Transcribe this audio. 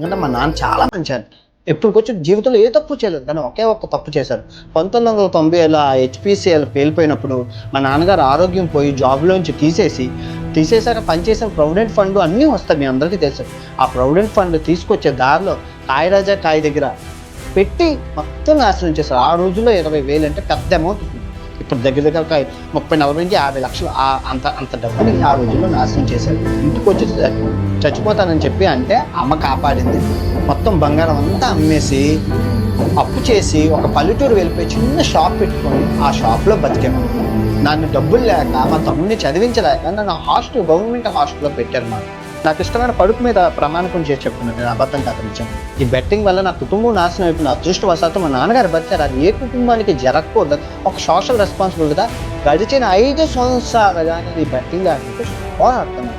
ఎందుకంటే మా నాన్న చాలా మంచారు. ఎప్పుడు కొంచెం జీవితంలో ఏ తప్పు చేయలేదు, కానీ ఒకే ఒక్క తప్పు చేశారు. 1990లో ఆ హెచ్పిసిఎల్ పేలిపోయినప్పుడు మా నాన్నగారు ఆరోగ్యం పోయి జాబ్లోంచి తీసేసాక పనిచేసిన ప్రొవిడెంట్ ఫండ్ అన్నీ వస్తాయి, మీ అందరికీ తెలుసు. ఆ ప్రొవిడెంట్ ఫండ్ తీసుకొచ్చే దారిలో కాయరాజా కాయ దగ్గర పెట్టి మొత్తం నాశనం చేశారు. ఆ రోజుల్లో 20,000 అంటే పెద్ద అమౌంట్. ఇప్పుడు దగ్గర 30-40 నుంచి 50 లక్షలు అంత డబ్బుని ఆ రోజుల్లో నాశనం చేశారు. ఇంటికి వచ్చి చచ్చిపోతానని చెప్పి అంటే అమ్మ కాపాడింది. మొత్తం బంగారం అంతా అమ్మేసి అప్పు చేసి ఒక పల్లెటూరు వెళ్ళిపోయి చిన్న షాప్ పెట్టుకొని ఆ షాప్లో బతికాను. నన్ను డబ్బులు లేక మా తమ్ముడిని చదివించలేక నన్ను గవర్నమెంట్ హాస్టల్లో పెట్టారు. నాకు ఇష్టమైన పడుపు మీద ప్రమాణకం చేసి చెప్తున్నాను, నేను అబద్ధం కాదు నిజం. ఈ బెట్టింగ్ వల్ల నా కుటుంబం నాశనం అయిపోయింది. అదృష్టవశాత్తు మా నాన్నగారు బతికారు. అది ఏ కుటుంబానికి జరగకూడదు, ఒక సోషల్ రెస్పాన్సిబిలిటీగా గడిచిన 5 సంవత్సరాలుగా ఈ బెట్టింగ్ ఆడితే పోరాడుతున్నాను.